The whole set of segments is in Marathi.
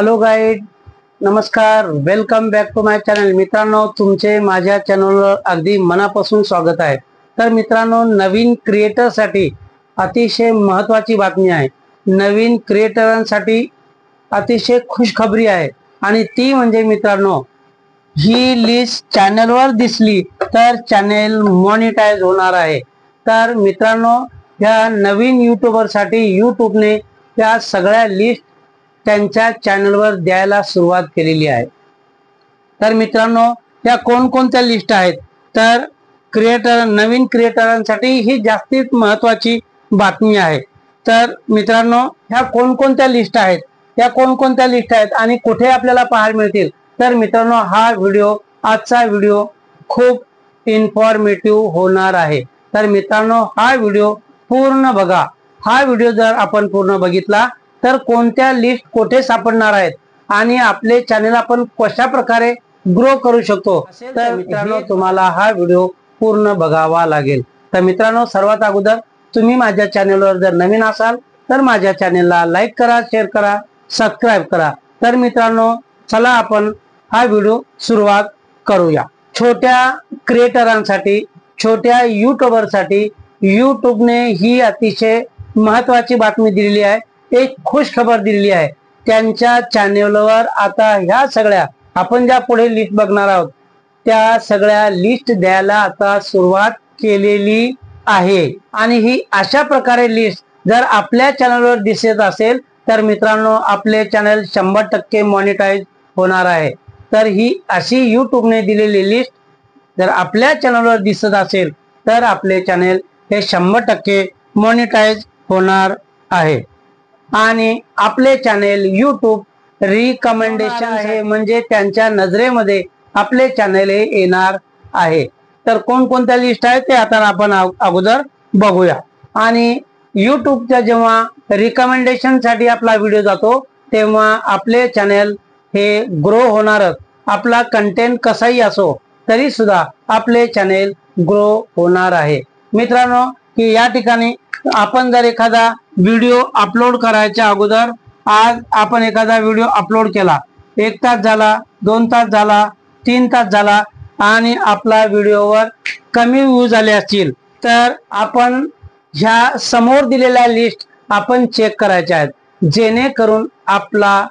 हॅलो गाईड, नमस्कार, welcome back to my channel. मित्रांनो, तुमचे माझ्या चॅनलवर अगदी मनापासून स्वागत आहे। तर मित्रांनो, नवीन क्रिएटरसाठी अतिशय महत्त्वाची बातमी आहे। नवीन क्रिएटरांसाठी अतिशय खुशखबरी आहे आणि ती म्हणजे मित्रांनो, ही लिस्ट चॅनलवर दिसली तर चॅनल मॉनिटाइज होणार आहे। तर मित्रांनो, या नवीन यूट्यूबरसाठी यूट्यूबने या सगळ्या लिस्ट त्यांच्या चॅनलवर द्यायला सुरुवात केलेली आहे। तर मित्रांनो, या कोणकोणत्या लिस्ट आहेत तर नवीन क्रिएटरांसाठी ही जास्तीत महत्त्वाची बातमी आहे। तर मित्रांनो, ह्या कोणकोणत्या लिस्ट आहेत, या कोणकोणत्या लिस्ट आहेत आणि कुठे आपल्याला पाहायला मिळतील। तर मित्रांनो, आजचा व्हिडिओ खूप इन्फॉर्मेटिव्ह होणार आहे। तर मित्रांनो, हा व्हिडिओ पूर्ण बघा। हा व्हिडिओ जर आपण पूर्ण बघितला तर कोणत्या लिस्ट कुठे सापडणार आहेत आणि आपले चॅनल आपण कशा प्रकारे ग्रो करू शकतो, तर मित्रांनो तुम्हाला हा व्हिडिओ पूर्ण बघावा लागेल। तर मित्रांनो, सर्वात अगोदर तुम्ही माझ्या चॅनलवर जर नवीन असाल तर माझ्या चॅनलला लाईक करा, शेअर करा, सबस्क्राईब करा। तर मित्रांनो, चला आपण हा व्हिडिओ सुरुवात करूया। छोट्या क्रिएटरांसाठी, छोट्या यूट्यूबरसाठी यूट्यूबने ही अतिशय महत्त्वाची बातमी दिलेली आहे, एक खुश खबर दिलेली आहे। त्यांच्या चॅनलवर आता ह्या सगळ्या आपण ज्या पुढे लिस्ट बघणार आहोत त्या सगळ्या लिस्ट द्यायला आता सुरुवात केलेली आहे। आणि ही अशा प्रकारे लिस्ट जर आपल्या चॅनलवर दिसत असेल तर मित्रांनो, आपले चॅनल 100% मॉनिटाइज होणार आहे। तर ही अशी यूट्यूबने दिलेली लिस्ट जर आपल्या चॅनलवर दिसत असेल तर आपले चॅनल हे 100% मॉनिटाइज होणार आहे। आणि आपले चॅनल यूट्यूब रिकमेंडेशन आहे, म्हणजे त्यांच्या नजरेमध्ये आपले चॅनल येणार आहे। तर कोणकोणत्या लिस्ट आहेत ते आता आपण अगोदर बघूया। आणि यूट्यूबच्या जेव्हा रिकमेंडेशन साठी आपला व्हिडिओ जातो तेव्हा आपले चॅनल हे ग्रो होणारच। आपला कंटेंट कसाही असो तरी सुद्धा आपले चॅनल ग्रो होणार आहे। मित्रांनो, की या ठिकाणी आपण जर एखादा व्हिडिओ अपलोड करायच्या अगोदर, आज आपण एखादा व्हिडिओ अपलोड केला, 1 तास झाला, 2 तास झाला, 3 तास झाला आणि आपला व्हिडिओवर कमी व्ह्यूज आले असतील तर आपण ह्या समोर दिलेल्या लिस्ट आपण चेक करायच्या आहेत, जेणेकरून आपला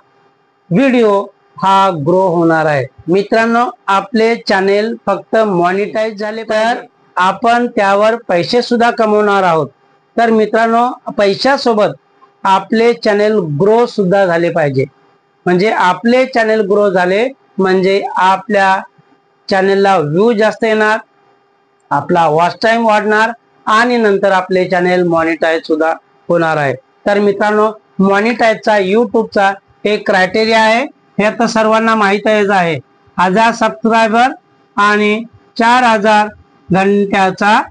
व्हिडिओ हा ग्रो होणार आहे। मित्रांनो, आपले चॅनेल फक्त मॉनिटाइज झाले तर आपण त्यावर पैसे सुद्धा कमवणार आहोत। तर मित्रांनो, पैशासोबत आपले चॅनल ग्रो सुद्धा झाले पाहिजे। म्हणजे आपले चॅनल ग्रो झाले म्हणजे आपल्या चॅनलला व्ह्यू जास्त येणार, आपला वॉच टाइम वाढणार आणि नंतर आपले चॅनल मॉनिटाइज सुद्धा होणार आहे। तर मित्रांनो, मॉनिटाइजचा यूट्यूबचा एक क्रायटेरिया आहे, हे तर सर्वांना माहित आहे। 1000 सबस्क्रायबर आणि 4000 घंट्याचा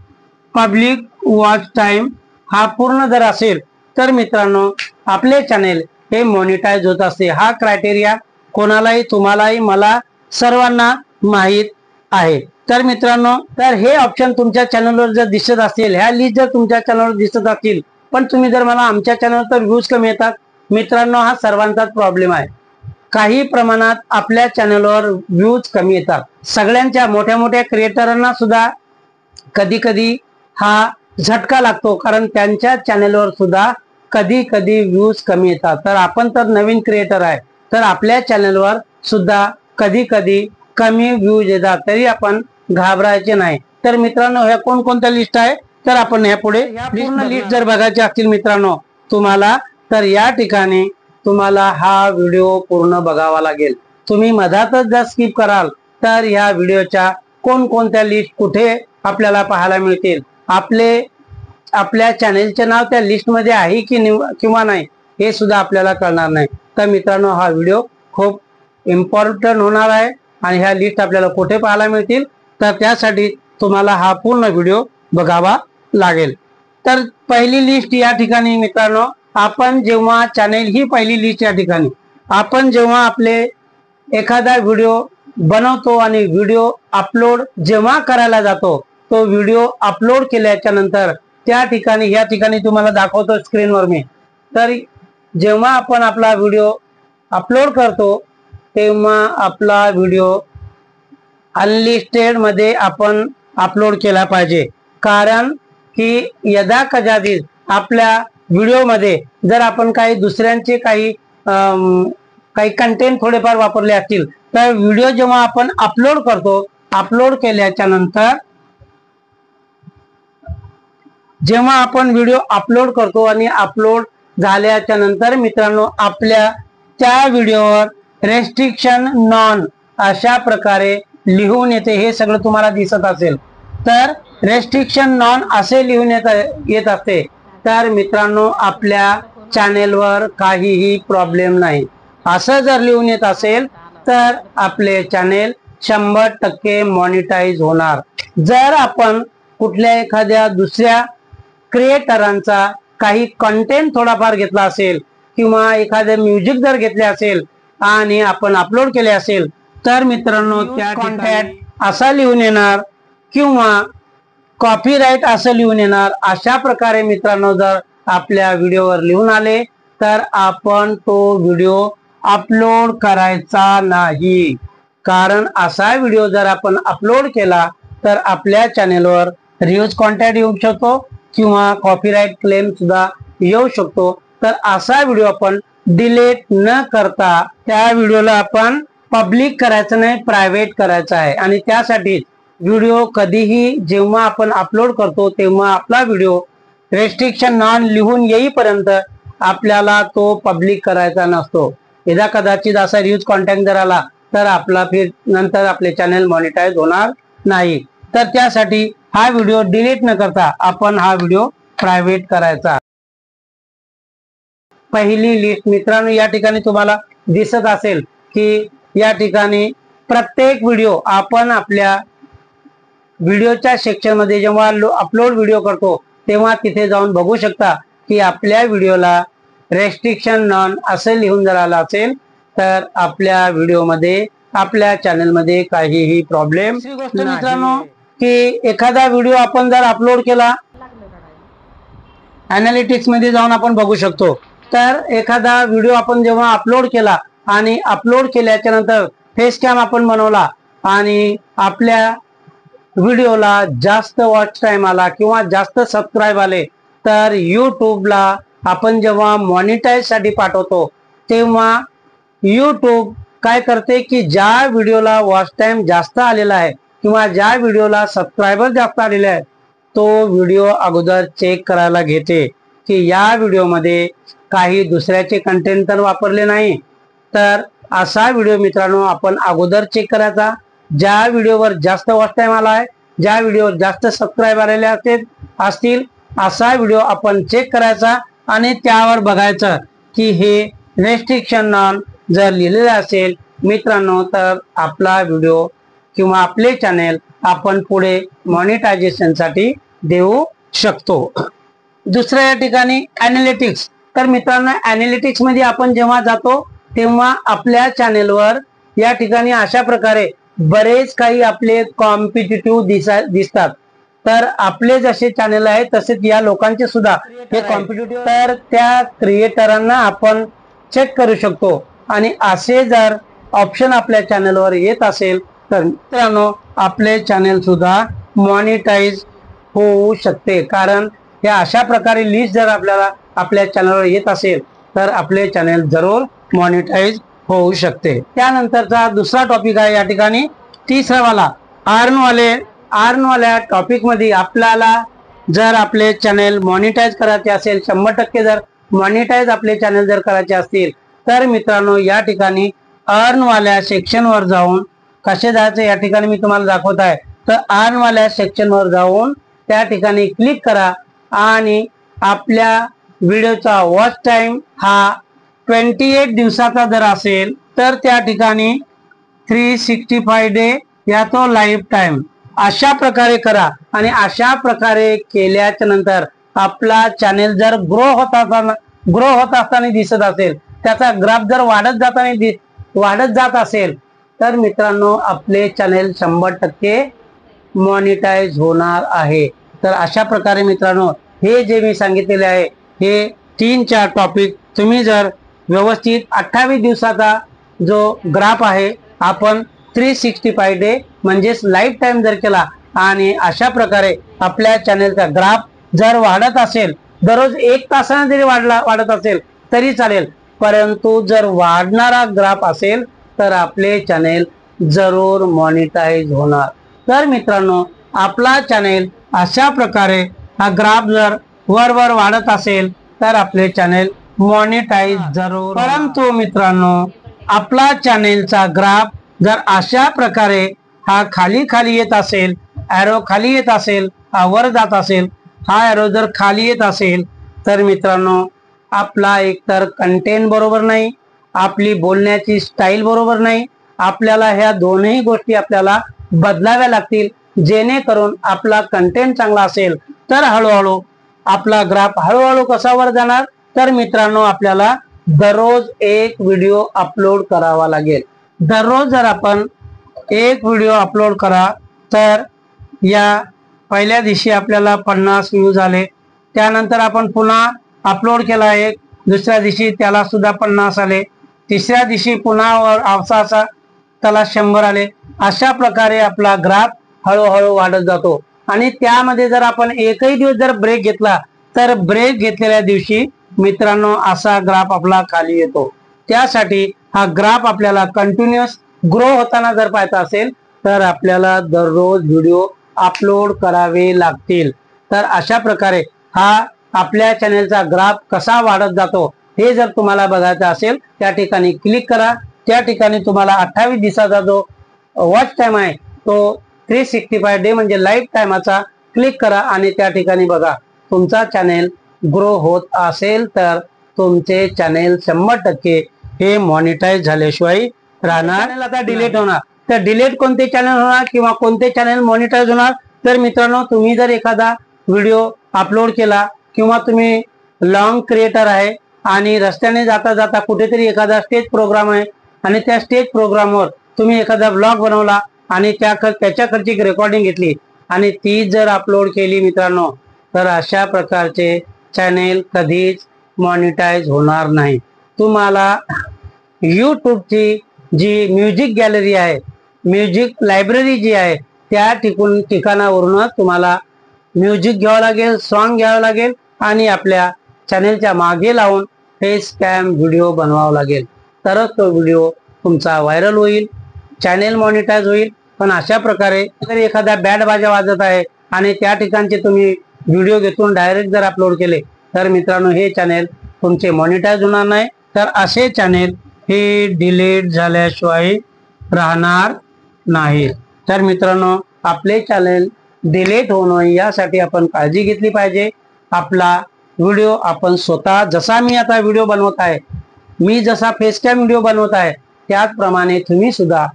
पब्लिक वॉच टाइम हा पूर्ण जर असेल तर मित्रांनो आपले चॅनल हे मॉनिटाइज होत असते। हा क्रायटेरिया कोणालाही, तुम्हालाही, मला, सर्वांना माहित आहे। तर मित्रांनो, तर हे ऑप्शन तुमच्या चॅनलवर जर दिसत असेल, ह्या लिस्ट जर तुमच्या चॅनलवर दिसत असतील पण तुम्ही जर मला आमच्या चॅनलवर तर व्ह्यूज कमी येतात, मित्रांनो हा सर्वांचाच प्रॉब्लेम आहे। काही प्रमाणात आपल्या चॅनलवर व्ह्यूज कमी येतात, सगळ्यांच्या मोठ्या मोठ्या क्रिएटरांना सुद्धा कधी कधी हा झटका लागतो, कारण त्यांच्या चॅनलवर सुद्धा कधी कधी व्ह्यूज कमी येतात। तर आपण तर नवीन क्रिएटर आहे, तर आपल्या चॅनलवर सुद्धा कधी कधी कमी व्ह्यूज येतात, तरी आपण घाबरायचे नाही। तर मित्रांनो, ह्या कोणकोणत्या लिस्ट आहे तर आपण ह्या पुढे पूर्ण लिस्ट जर बघायची असतील मित्रांनो तुम्हाला, तर या ठिकाणी तुम्हाला हा व्हिडिओ पूर्ण बघावा लागेल। तुम्ही मधातच जर स्किप कराल तर ह्या व्हिडिओच्या कोणकोणत्या लिस्ट कुठे आपल्याला पाहायला मिळतील, आपल्या चॅनलचे नाव त्या लिस्ट मध्ये आहे की किंवा नाही हे सुद्धा आपल्याला कळणार नाही। तर मित्रांनो, हा व्हिडिओ खूप इम्पॉर्टंट होणार आहे आणि ह्या लिस्ट आपल्याला कुठे पाहायला मिळतील तर त्यासाठी तुम्हाला हा पूर्ण व्हिडिओ बघावा लागेल। तर पहिली लिस्ट या ठिकाणी मित्रांनो, आपण जेव्हा चॅनल ही पहिली लिस्ट या ठिकाणी आपण जेव्हा आपले एखादा व्हिडिओ बनवतो आणि व्हिडिओ अपलोड जेव्हा करायला जातो, तो व्हिडिओ अपलोड केल्याच्या नंतर त्या ठिकाणी, या ठिकाणी तुम्हाला दाखवतो स्क्रीनवर मी, तर जेव्हा आपण आपला व्हिडिओ अपलोड करतो तेव्हा आपला व्हिडिओ अनलिस्टेड मध्ये आपण अपलोड केला पाहिजे। कारण की यदा कदाचित आपल्या व्हिडिओमध्ये जर आपण काही दुसऱ्यांचे काही कंटेंट थोडेफार वापरले असतील तर व्हिडिओ जेव्हा आपण अपलोड करतो, अपलोड केल्याच्या नंतर जेव्हा आपण व्हिडिओ अपलोड करतो आणि अपलोड झाल्याच्या नंतर मित्रांनो आपल्या त्या व्हिडिओवर रेस्ट्रिक्शन नॉन अशा प्रकारे लिहून येते। हे सगळं तुम्हाला दिसत असेल तर रेस्ट्रिक्शन नॉन असे लिहून येत असते तर मित्रांनो आपल्या चॅनेलवर काहीही प्रॉब्लेम नाही। असं जर लिहून येत असेल तर आपले चॅनेल 100% मॉनिटाईज होणार। जर आपण कुठल्या एखाद्या दुसऱ्या क्रिएटरांचा काही कंटेंट थोडाफार घेतला असेल किंवा एखादे म्युझिक जर घेतले असेल आणि आपण अपलोड केले असेल तर मित्रांनो त्या कॉन्टॅक्ट असा लिहून येणार किंवा कॉपीराइट असं लिहून येणार। अशा प्रकारे मित्रांनो जर आपल्या व्हिडिओवर लिहून आले तर आपण तो व्हिडिओ अपलोड करायचा नाही। कारण असा व्हिडिओ जर आपण अपलोड केला तर आपल्या चॅनेलवर रियूज कॉन्टॅक्ट येऊ शकतो किंवा कॉपीराइट क्लेम सुद्धा येऊ शकतो। तर असा व्हिडिओ आपण डिलीट न करता त्या व्हिडिओला आपण पब्लिक करायचं नाही, प्रायव्हेट करायचं आहे। आणि त्यासाठी व्हिडिओ कधीही जेव्हा आपण अपलोड करतो तेव्हा आपला व्हिडिओ रेस्ट्रिक्शन नॉन लिहून येईपर्यंत आपल्याला तो पब्लिक करायचा नसतो। यदा कदाचित असा रियूज कॉन्टॅक्ट जर आला तर आपला फिर नंतर आपले चॅनल मॉनिटाईज होणार नाही। तर त्यासाठी हा व्हिडिओ डिलीट न करता आपण हा व्हिडिओ प्रायव्हेट करायचा। पहिली लिस्ट मित्रांनो या ठिकाणी तुम्हाला दिसत असेल की या ठिकाणी प्रत्येक व्हिडिओ आपण आपल्या व्हिडिओच्या सेक्शन मध्ये जेव्हा अपलोड व्हिडिओ करतो तेव्हा तिथे जाऊन बघू शकता की आपल्या व्हिडिओला रेस्ट्रिक्शन नॉन असे लिहून जर आला असेल तर आपल्या व्हिडिओमध्ये आपल्या चॅनलमध्ये काहीही प्रॉब्लेम गोष्ट मित्रांनो की एखादा व्हिडिओ आपण जर अपलोड केला अनालिटिक्स मध्ये जाऊन आपण बघू शकतो। तर एखादा व्हिडिओ आपण जेव्हा अपलोड केला आणि अपलोड केल्याच्या नंतर फेस कॅम आपण बनवला आणि आपल्या व्हिडिओला जास्त वॉच टाइम आला किंवा जास्त सबस्क्राईब आले तर यूट्यूबला आपण जेव्हा मॉनिटाईज साठी पाठवतो तेव्हा यूट्यूब काय करते की ज्या व्हिडिओला वॉच टाइम जास्त आलेला आहे किंवा ज्या व्हिडिओला सबस्क्रायबर जास्त आलेले आहेत तो व्हिडिओ अगोदर चेक करायला घेते की या व्हिडिओमध्ये काही दुसऱ्याचे कंटेंट तर वापरले नाही। तर असा व्हिडिओ मित्रांनो आपण अगोदर चेक करायचा। ज्या व्हिडिओवर जास्त वॉच टाइम आला आहे, ज्या व्हिडिओवर जास्त सबस्क्राईब आलेले असतील असा व्हिडिओ आपण चेक करायचा आणि त्यावर बघायचं की हे रेस्ट्रिक्शन नॉन जर लिहिलेलं असेल मित्रांनो तर आपला व्हिडिओ किंवा आपले चॅनेल आपण पुढे मॉनिटायझेशन साठी देऊ शकतो। दुसऱ्या या ठिकाणी अॅनालिटिक्स। तर मित्रांनो अॅनालिटिक्स मध्ये आपण जेव्हा जातो तेव्हा आपल्या चॅनेलवर या ठिकाणी अशा प्रकारे बरेच काही आपले कॉम्पिटिटिव्ह दिसतात। तर आपले जसे चॅनल आहे तसेच या लोकांचे सुद्धा हे कॉम्पिटिटिव्ह तर त्या क्रिएटरांना आपण चेक करू शकतो आणि असे जर ऑप्शन आपल्या चॅनलवर येत असेल तर मित्रांनो आपले चॅनल सुद्धा मॉनिटाईज होऊ शकते। कारण या अशा प्रकारे लिस्ट जर आपल्याला आपल्या चॅनलवर येत असेल तर आपले चॅनल जरूर मॉनिटाईज होऊ शकते। त्यानंतरचा दुसरा टॉपिक आहे या ठिकाणी तिसरा वाला अर्न वाल्या टॉपिक मध्ये आपल्याला जर आपले चॅनल मॉनिटाईज करायचे असेल 100% जर मॉनिटाईज आपले चॅनल जर करायचे असतील तर मित्रांनो या ठिकाणी अर्न वाल्या सेक्शन वर जाऊन कसे जायचे या ठिकाणी मी तुम्हाला दाखवत आहे। तर अर्न वाल्या सेक्शन वर जाऊन त्या ठिकाणी क्लिक करा आणि आपल्या व्हिडिओचा वॉच टाइम हा 28 दिवसाचा जर असेल तर त्या ठिकाणी 365 डे या तो लाईफ टाइम अशा प्रकारे करा। आणि अशा प्रकारे केल्याच्या नंतर आपला चॅनल जर ग्रो होत असताना दिसत असेल, त्याचा ग्राफ जर वाढत जात असेल तर मित्रांनो आपले चॅनल 100% मॉनिटाईज होणार आहे। तर अशा प्रकारे मित्रांनो हे जे मी सांगितलेले आहे हे 3-4 टॉपिक तुम्ही जर व्यवस्थित 28 दिवसाचा जो ग्राफ आहे आपण 365 डे म्हणजेच लाईफ टाइम जर केला आणि अशा प्रकारे आपल्या चॅनेलचा ग्राफ जर वाढत असेल, दररोज 1 तासाने जरी वाढत असेल तरी चालेल, परंतु जर वाढणारा ग्राफ असेल तर आपले चॅनेल जरूर मॉनिटाईज होणार। तर मित्रांनो, आपला चॅनेल अशा प्रकारे हा ग्राफ जर वर वाढत असेल तर आपले चॅनेल मॉनिटाईज जरूर। परंतु मित्रांनो, आपला चॅनेलचा ग्राफ जर अशा प्रकारे हा खाली येत असेल, ॲरो खाली येत असेल, हा वर जात असेल, हा ॲरो जर खाली येत असेल तर मित्रांनो, आपला एकतर कंटेंट बरोबर नाही, आपली बोलण्याची स्टाईल बरोबर नाही। आपल्याला ह्या दोन्ही गोष्टी आपल्याला बदलाव्या लागतील, जेणेकरून आपला कंटेंट चांगला असेल तर हळूहळू आपला ग्राफ हळूहळू कसा वर जाणार। तर मित्रांनो, आपल्याला दररोज एक व्हिडिओ अपलोड करावा लागेल। दररोज जर आपण एक व्हिडिओ अपलोड करा तर या पहिल्या दिवशी आपल्याला 50 व्ह्यूज आले, त्यानंतर आपण पुन्हा अपलोड केला एक, दुसऱ्या दिवशी त्याला सुद्धा 50 आले, तिसऱ्या दिवशी पुन्हा असा त्याला 100 आले। अशा प्रकारे आपला ग्राफ हळूहळू वाढत जातो आणि त्यामध्ये जर आपण एकही दिवस जर ब्रेक घेतला तर ब्रेक घेतलेल्या दिवशी मित्रांनो असा ग्राफ आपला खाली येतो। त्यासाठी हा ग्राफ आपल्याला कंटिन्युअस ग्रो होताना जर पाहायचा असेल तर आपल्याला दररोज व्हिडिओ अपलोड करावे लागतील। तर अशा प्रकारे हा आपल्या चॅनेलचा ग्राफ कसा वाढत जातो हे जर तुम्हाला बघायचं असेल, त्या ठिकाणी क्लिक करा। त्या ठिकाणी तुम्हाला 28 दिवसाचा जो वॉच टाइम आहे तो 365 डे म्हणजे लाईफ टाइमाचा क्लिक करा आणि त्या ठिकाणी बघा, तुमचा चॅनेल ग्रो होत असेल तर तुमचे चॅनेल 100% हे मॉनिटाईज झाल्याशिवाय राहणार। आता डिलीट होणार, तर डिलीट कोणते चॅनल होणार किंवा कोणते चॅनल मॉनिटाईज होणार? तर मित्रांनो, तुम्ही जर एखादा व्हिडिओ अपलोड केला किंवा तुम्ही लॉंग क्रिएटर आहे आणि रस्त्याने जाता जाता कुठेतरी एखादा स्टेज प्रोग्राम आहे आणि त्या स्टेज प्रोग्रामवर तुम्ही एखादा ब्लॉग बनवला आणि त्याच्याकडची रेकॉर्डिंग घेतली आणि ती जर अपलोड केली मित्रांनो, तर अशा प्रकारचे चॅनेल कधीच मॉनिटाईज होणार नाही। तुम्हाला यूट्यूबची जी म्युझिक गॅलरी आहे, म्युझिक लायब्ररी जी आहे, त्या ठिकाणावरूनच तुम्हाला म्युझिक घ्यावं लागेल, सॉन्ग घ्यावं लागेल आणि आपल्या चॅनेलच्या मागे लावून फेस कॅम व्हिडिओ बनवावा लागेल, तरच तो व्हिडिओ तुमचा व्हायरल होईल, चॅनेल मॉनिटाईज होईल। पण अशा प्रकारे जर एखादा बॅड बाजा वाजत आहे आणि त्या ठिकाणचे तुम्ही व्हिडिओ घेऊन डायरेक्ट जर अपलोड केले तर मित्रांनो हे चॅनेल तुमचे मॉनिटाईज होणार नाही। तर असे चॅनेल हे डिलीट झाल्याशिवाय राहणार नाही। तर मित्रांनो, आपले चॅनेल डिलीट होऊ नये यासाठी आपण काळजी घेतली पाहिजे। आपला व्हिडिओ आपण स्वतः, जसा मी आता व्हिडिओ बनवत आहे, मी जसा फेसकॅम व्हिडिओ बनवत आहे त्याचप्रमाणे तुम्ही सुद्धा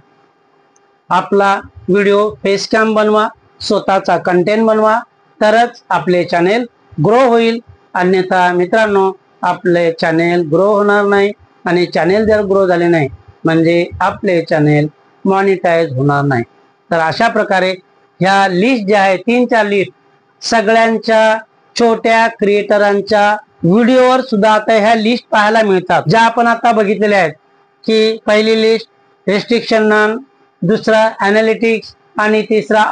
आपला व्हिडिओ फेसकॅम बनवा, स्वतःचा कंटेंट बनवा, तरच आपले चॅनेल ग्रो होईल। अन्यथा मित्रांनो, आपले चॅनेल ग्रो होणार नाही आणि चॅनेल जर ग्रो झाले नाही म्हणजे आपले चॅनेल मॉनिटाईज होणार नाही। तर अशा प्रकारे ह्या लिस्ट ज्या आहे, 3-4 लिस्ट सगळ्यांच्या छोट्या क्रिएटरांच्या व्हिडिओवर सुद्धा आता ह्या लिस्ट पाहायला मिळतात, ज्या आपण आता बघितलेल्या आहेत की पहिली लिस्ट रेस्ट्रिक्शन नन, दुसरा एनालिटिक्स आणि तिसरा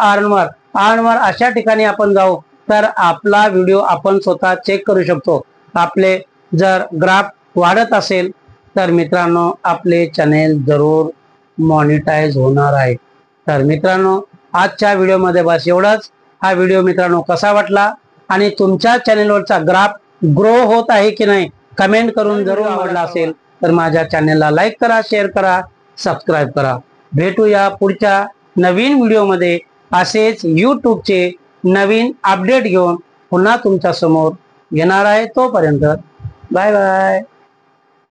अर्नवर अशा ठिकाणी आपण जाऊ तर आपला व्हिडिओ आपण स्वतः चेक करू शकतो। आपले जर ग्राफ वाढत असेल तर मित्रांनो आपले चॅनेल जरूर मॉनिटाईज होणार आहे। तर मित्रांनो, आजच्या व्हिडिओमध्ये बस एवढंच। हा व्हिडिओ मित्रांनो कसा वाटला आणि तुमच्या चॅनेलवरचा ग्राफ ग्रो होत आहे की नाही कमेंट करून जरूर आवडला असेल तर माझ्या चॅनेलला लाईक करा, शेअर करा, सबस्क्राईब करा। भेटूया पुढच्या नवीन व्हिडिओमध्ये असेच यूट्यूबचे नवीन अपडेट घेऊन पुन्हा तुमच्या समोर येणार आहे। तोपर्यंत बाय बाय।